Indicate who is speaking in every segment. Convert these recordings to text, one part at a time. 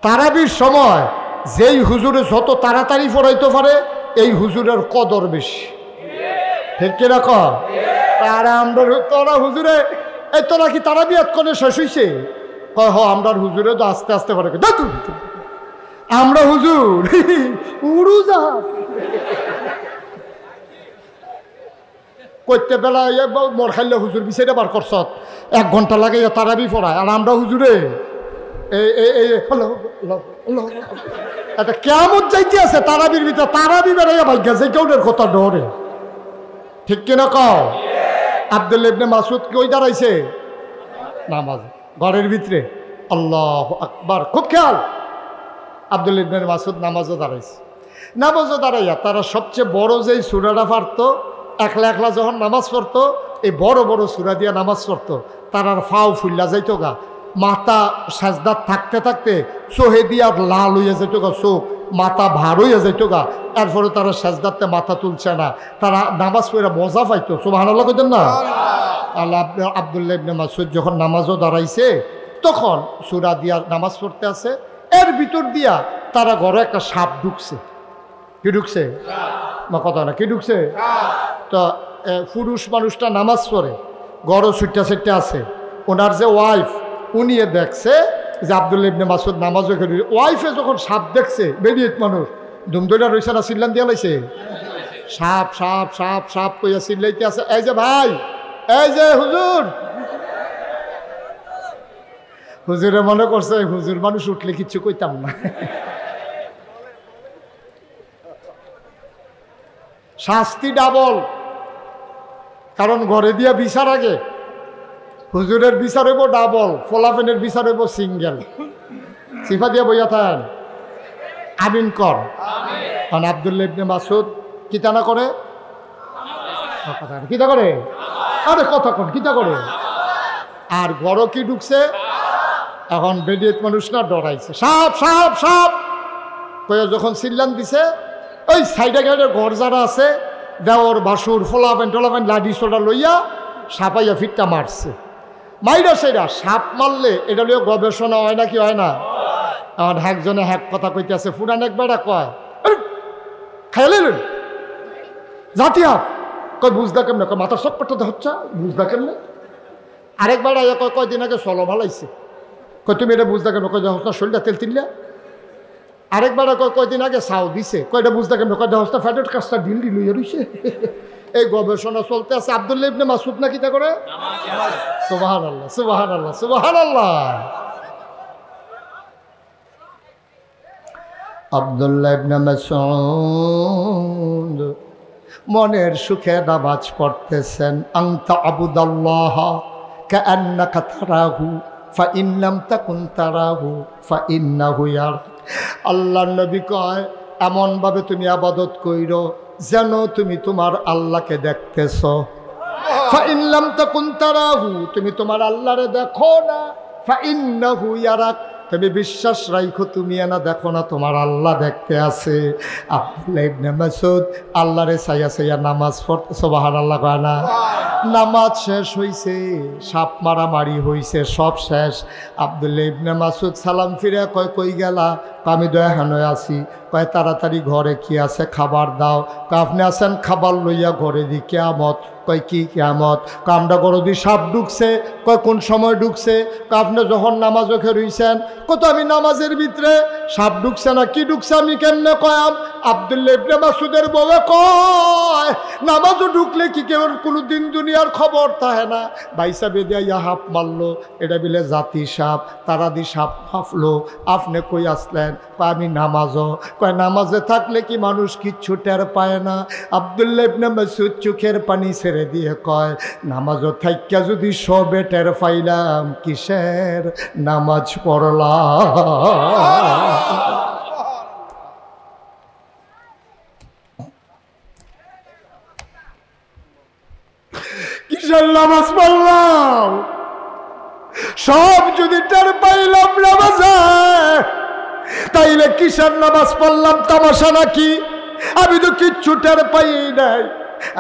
Speaker 1: তারাবির সময় যেই হুজুরে যত তাড়াতাড়ি পড়াইতে পারে এই হুজুরের কদর বেশি, ঠিক কিনা কর? তোরা হুজুরে এই তোরা কি তারাবি এতক্ষণে শেষ হইছে? কয় হ, আমরা হুজুরে তো আস্তে আস্তে পড়ে, আমরা হুজুর উড়োজাহাজ করতে বেলা মর খাইলে হুজুর বিচারে বার করছ 1 ঘন্টা লাগে তারাবি পড়ায়, আর আমরা হুজুরে একটা কেমন যাইতে আছে তারাবির ভিতরে, তারাবি বেড়াইয়া ভাগ্যা যে কেউদের কথা ডরে, ঠিক কিনা কও? আব্দুল্লাহ ইবনে মাসউদ কই দাঁড়াইছে? নামাজ ঘরের ভিতরে। আল্লাহু আকবার, খুব খেয়াল। আব্দুল্লাহ ইবনে মাসউদ নামাজও দাঁড়াইছে। নামাজও দাঁড়াইয়া তারা সবচেয়ে বড় যেই সূরাটা পারতো, একলা একলা যখন নামাজ পড়তো এই বড় বড় সূরা দিয়া নামাজ পড়তো, তারার ফাও ফুল্লা যাইতো গা, মাথা সাজদাত থাকতে থাকতে চোহে দিয়া লাল হইয়া যেত গা, চোখ মাথা ভার হইয়া যেত গা। এরপরে তারা সাজদাতে মাথা তুলছে না, তারা নামাজ পড়ে মজা পাইতো। সুবহানাল্লাহ কইতেন না? আল্লাহ আব্দুল্লাহ ইবনে মাসউদ যখন নামাজও দাঁড়াইছে তখন সূরা দিয়া নামাজ পড়তে আছে, এর ভিতর দিয়া তারা ঘরে একটা সাপ ঢুকছে। কি ঢুকছে? কথা না, কি ঢুকছে? তো পুরুষ মানুষটা নামাজ পড়ে, গড় ছুটটা ছুটতে আছে, ওনার যে ওয়াইফ উনি দেখছে যে আব্দুল্লাহ ইবনে মাসউদ নামাজও করে। ওয়াইফে যখন সাপ দেখছে, বেরিয়ে মানুষ ধুমধুলা রয়েছে না, চিল্লান দিয়া লাইছে, সাপ সাপ সাপ সাপ কইয়া চিল্লাইতে আছে, এই যে ভাই, এই যে হুজুর। হুজুরে মনে করছে হুজুর মানুষ উঠলে কিচ্ছু কইতাম না। শাস্তি ডাবল, কারণ ঘরে দিয়া বিচার আগে, হুজুরের বিচার হইব ডাবল, ফোলাফেনের বিচার হইব সিঙ্গেল। সিফা দিয়া বইয়া থাকেন, আমিন কর। কারণ আব্দুল্লাহ ইবনে মাসউদ কিতা না করে, কিতা করে, আরে কথা কোন কিতা করে, আর ঘরও কি ঢুকছে। এখন বেডিয়েত মানুষ না ডরাইছে, সাপ সাপ সাপ কইয়া যখন চিল্লান দিছে, ওই সাইডে গাইডের ঘর যারা আছে, দেওর বাসুর ফোলাফেন টোলাফেন লাডি সোডা লইয়া সাপাইয়া ফিটটা মারছে। মাইরা সেরা সাপ মারলে এটা লিয়ে গবেষণা হয় না, কি হয় না? এখন একজনে হ্যাক কথা কইতে আছে, ফুরান এক বেড়া কয় খাইলেন জাতি হাফ, কয় বুঝদা কেমনে, কয় মাথার সব করতে হচ্ছে, বুঝদা কেমনে? আরেক বেড়া কয় কয়দিন আগে চলো ভালাইছে, কয় তুমি এটা বুঝদা কেমন, কয় হস্তা শরীরটা তেল তিনলে। আরেক বেড়া কয় কয়দিন আগে চাও দিছে, কয়টা বুঝদা কেমন, কয় হস্তা ফ্যাটের কাজটা ঢিল ঢিল হইয়া রইছে। এই গবেষণা চলতে আছে। আব্দুল্লাহ ইবনে মাসউদ না কিতা করে? সুবহানাল্লাহ সুবহানাল্লাহ সুবহানাল্লাহ। আব্দুল্লাহ ইবনে মাসউদ মনের সুখে নামাজ পড়তেছেন। আনতা আবুদাল্লাহ কাআন্নাকা তারাহু ফাইন লাম তাকুন তারাহু ফাইন্নাহু ইয়ারাক। আল্লাহর নবী কয় এমনভাবে তুমি ইবাদত কইরো যেন তুমি তোমার আল্লাহকে দেখতেছ। ফাইন লাম তাকুন তারাহু, তুমি তোমার আল্লাহরে দেখো না, ফাইন্নাহু ইয়ারাক, তুমি বিশ্বাস রাখো তুমি না দেখো না, তোমার আল্লাহ দেখতে আছে। আব্দুল্লাহ ইবনে মাসউদ আল্লাহরে চাইয়া চাইয়া নামাজ পড়তে, সুবহানাল্লাহ কয় না? নামাজ শেষ হইছে, সাপ মারামারি হইছে, সব শেষ। আব্দুল্লাহ ইবনে মাসউদ সালাম ফিরে কয় কই গেলা? আমি দয়াহানো আছি। কয় তাড়াতাড়ি ঘরে কি আছে খাবার দাও। আপনি আছেন খাবার লইয়া ঘরে দি কিয়ামত। কয় কি কিয়ামত? আমরা ঘরে দি সাপ ঢুকছে। কয় কোন সময় ঢুকছে? আপনি যখন নামাজ ওখে রইছেন। কত আমি নামাজের ভিতরে সাপ ঢুকছে না কি ঢুকছে আমি কেমনে কয়াম? আব্দুল্লাহ ইবনে মাসউদের বউয়ে কয় নামাজও ঢুকলে কি কেউ কোনোদিন দুনিয়ার খবর থাকে না। বাইসা বেদিয়া ইয়া হাফ মারলো, এটা বিলে জাতি সাপ, তারা দি সাপ হাফলো। আপনি কই আসলেন? আমি নামাজও। কয় নামাজে থাকলে কি মানুষ কিচ্ছু টের পায় না? আব্দুল্লাহ ইবনে মাসউদ চোখের পানি ছেড়ে দিয়ে কয় নামাজও থাইকা যদি সবে টের পাইলাম কিসের নামাজ পড়লাম। কিসের নামাজ পড়লাম? সব যদি টের পাইলাম নামাজে, তাইলে কিসের নামাজ পড়লাম? তামাশা নাকি? আমি তো কিচ্ছু টের পাই নাই।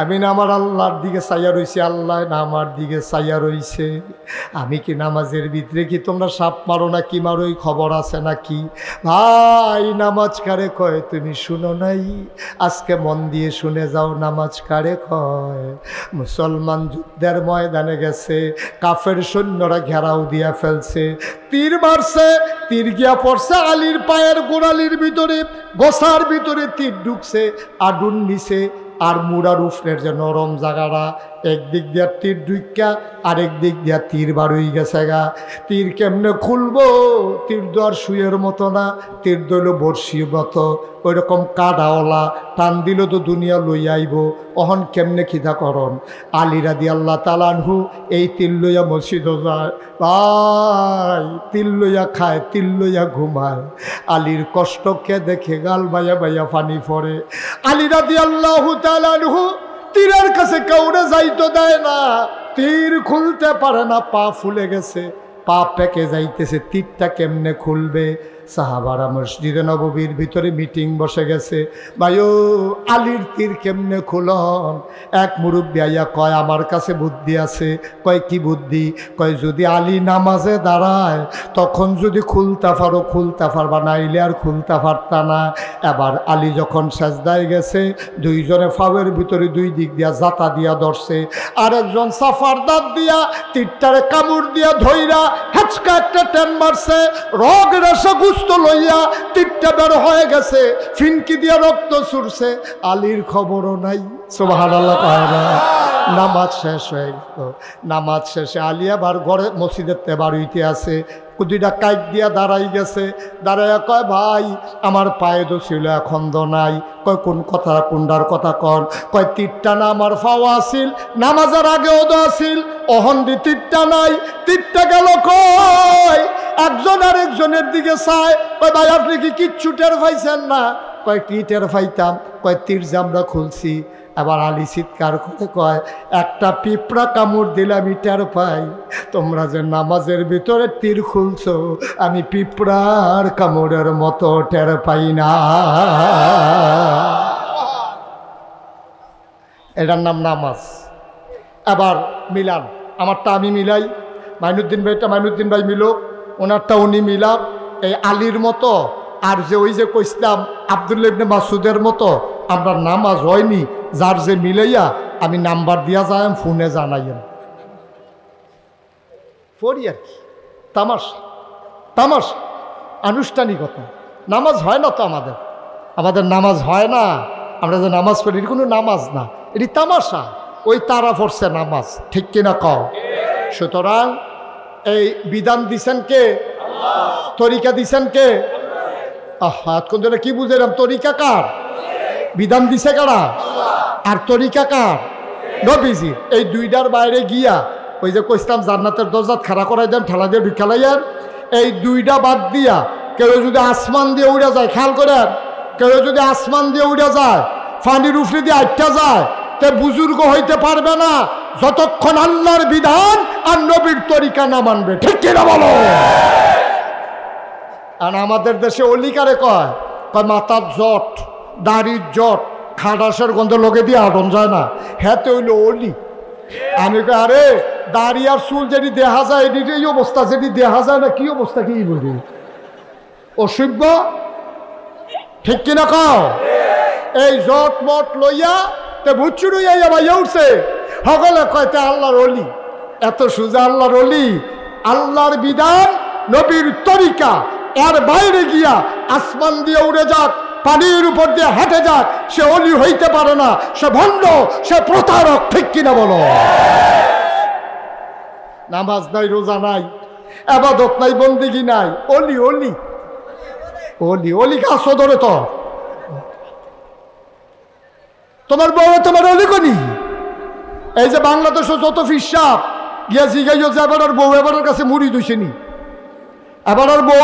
Speaker 1: আমি না আমার আল্লাহর দিকে চাইয়া রইছি, আল্লাহ না আমার দিকে চাইয়া রইছে। আমি কি নামাজের ভিতরে কি তোমরা সাপ মারো না কি মারো এই খবর আছে নাকি? ভাই নামাজ কারে কয় তুমি শুনো নাই? আজকে মন দিয়ে শুনে যাও নামাজ কারে কয়। মুসলমান যুদ্ধের ময়দানে গেছে, কাফের সৈন্যরা ঘেরাও দিয়া ফেলছে, তীর মারছে, তীর গিয়া পড়ছে আলীর পায়ের গোড়ালির ভিতরে, গোসার ভিতরে তীর ঢুকছে, আডুন নিছে আর মুড়ার উফনের যে নরম জায়গাটা, একদিক দিয়া তীর ঢুকা আরেক দিক দিয়া তীর বার হয়ে গেছে গা। তীর কেমনে খুলবো? তীর তো আর শুয়ের মতো না, তীর দইল বর্ষির মতো, ওই রকম কাডাওয়ালা, টান দিল তো দুনিয়া লই আইব। অহন কেমনে খিদা করন? আলী রাদিয়াল্লাহু তাআলা আনহু এই তীর লইয়া মসজিদও যায়, ভাই তীর লইয়া খায়, তীর লইয়া ঘুমায়। আলীর কষ্টকে দেখে গাল বাইয়া বাইয়া পানি পড়ে। আলী রাদিয়াল্লাহু তাআলা আনহু তীরের কাছে কাউরে যাইতে দেয় না, তীর খুলতে পারে না, পা ফুলে গেছে, পা পেকে যাইতেছে, তীরটা কেমনে খুলবে? সাহাবারা মসজিদে নববীর ভিতরে মিটিং বসে গেছে, ভাইও আলীর তীর কেমনে খুলন? এক মুরব্বী আইয়া কয় আমার কাছে বুদ্ধি আছে। কয় কি বুদ্ধি? কয় যদি আলী নামাজে দাঁড়ায় তখন যদি খুলতে পারো খুলতে পারবা, নাইলে আর খুলতে পারতা না। এবার আলী যখন সেজদায় গেছে, দুইজনে ফাওয়ের ভিতরে দুই দিক দিয়া জাতা দিয়া ধরছে, আর একজন সাফার দাঁত দিয়া তীরটারে কামড় দিয়া ধইরা হেঁচকা একটা টেন মারছে, রগ রেশা গুস্ত লইয়া তীরটা বের হয়ে গেছে, ফিনকি দিয়া রক্ত ছুটছে, আলীর খবরও নাই। সুবহানাল্লাহ কয় না? নামাজ শেষ হয়ে গেল। নামাজ শেষে আলী আবার ঘরে মসজিদের তেবার হইতে আছে, দুইটা কাইট দিয়া দাঁড়াই গেছে, দাঁড়াইয়া কয় ভাই আমার পায়ে তো ছিল এখন তো নাই। কয় কোন কথা, কোনটার কথা কন? কয় তীরটা না আমার ফাওয়া আসিল, নামাজের আগেও তো আসিল, অহন দি তীরটা নাই, তীরটা গেল কই? একজন আর একজনের দিকে চায়, কয় ভাই আপনি কি কিচ্ছু টের পাইছেন না? কয় কি টের পাইতাম? কয় তীর যে আমরা খুলছি। এবার আলী চিৎকার করে কয় একটা পিঁপড়া কামড় দিলে আমি টের পাই, তোমরা যে নামাজের ভিতরে তীর খুলছো আমি পিঁপড়ার কামড়ের মতো টের পাই না। এটার নাম নামাজ। এবার মিলান, আমারটা আমি মিলাই, মাইনুদ্দিন ভাইটা মাইনুদ্দিন ভাই মিলো, ওনারটা উনি মিলাম। এই আলীর মতো আর যে ওই যে কইসলাম আব্দুল্লাহ ইবনে মাসুদের মতো আমরা নামাজ হয়নি, যার যে মিলাইয়া আমি নাম্বার দিয়া যাই ফোনে জানাইম পড়ি আর কি। তামাশা তামাশা আনুষ্ঠানিকতা। নামাজ হয় না তো আমাদের, আমাদের নামাজ হয় না। আমরা যে নামাজ পড়ি এটি কোনো নামাজ না, এটি তামাশা। ওই তারা পড়ছে নামাজ, ঠিক কিনা কও? সুতরাং এই বিধান দিছেন কে? তরিকা দিছেন কে? হাত কোন কি বুঝলাম? তরিকা কার? বিধান দিছে কারা? আর তরিকা কার? নবীজির। এই দুইটার বাইরে গিয়া ওই যে কইতাম জান্নাতের দরজাত খাড়া করাই দেন, ঠেলা দিয়ে বিখালাইয়ার, এই দুইটা বাদ দিয়া কেউ যদি আসমান দিয়ে উড়া যায়, খেয়াল করেন, কেউ যদি আসমান দিয়ে উড়া যায়, পানির উপরে দিয়ে আটটা যায়, তে বুজুর্গ হইতে পারবে না যতক্ষণ আল্লাহর বিধান আর নবীর তরিকা না মানবে, ঠিক কিনা বলো? আর আমাদের দেশে অলি কারে কয়? কয় মাথার জট, দাড়ির জট, খাটাসের গন্ধ লোকে দিয়ে আটন যায় না, হ্যাঁ তো হইল অলি। আমি কই আরে দাড়ি আর চুল যেটি দেখা যায় এটি এই অবস্থা, যেটি দেখা যায় না কি অবস্থা, কি বলি অসভ্য, ঠিক কিনা কও? এই জট মট লইয়া তে ভুচ্চুর হইয়া ভাইয়া উঠছে, সকলে কয়তে আল্লাহর অলি। এত সোজা আল্লাহর অলি? আল্লাহর বিধান নবীর তরিকা এর বাইরে গিয়া আসমান দিয়ে উড়ে যাক, পানির উপর দিয়ে হেঁটে যাক, সে অলি হইতে পারে না, সে ভণ্ড, সে প্রতারক, ঠিক কিনা বলো? নামাজ নাই, রোজা নাই, ইবাদত নাই, বন্দেগী নাই, অলি অলি অলি অলি কাছ ধরে তো তোমার বউ তোমার অলি কনি। এই যে বাংলাদেশে যত ফিসাব গিয়া জিগাইও যে এবার বউ এবারের কাছে মুড়ি দইছেনি, এবার বউ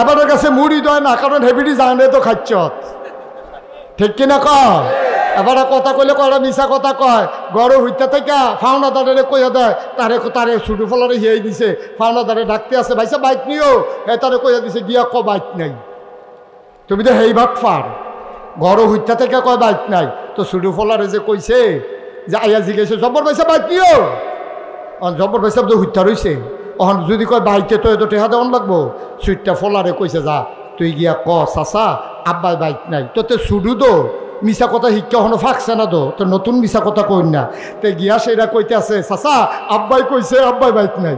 Speaker 1: এবারের কাছে মুড়ি দেয় না, কারণ হেবিটি জানে তো খাচ্ছ, ঠিক কিনা কয়? এবার কথা কইলে কয়টা মিশা কথা কয়, গড় হইতে থেকে ফাউনা দাঁড়ে কইয়া দেয়, তারে তারে ছুটু ফলারে হিয়াই দিছে, ফাউনা দাঁড়ে ডাকতে আছে, ভাইসা বাইক নিও, তারে কইয়া দিছে গিয়া বাইক নাই, তুমি তো হেই ভাত ফার। ঘর হইতা থেকে কয় বাইক নাই, তো ছুটু ফলারে যে কইছে যে আইয়া জিজ্ঞেস জব্বর পয়সা বাইক নিও, জব্বর পয়সা তো হইতা রইছে, অহন যদি কয় বাইতে তো এত টেহা দেওয়ান লাগবো, সুইটটা ফলারে কইছে যা তুই গিয়া ক চাচা আব্বাই বাইক নাই, তো তে ছুডু তো মিশা কথা শিক্ষা হনো ফাঁকছে না, তো নতুন মিশা কথা কই না, তে গিয়া সেটা কইতে আছে চাচা আব্বাই কইছে আব্বাই বাইক নাই।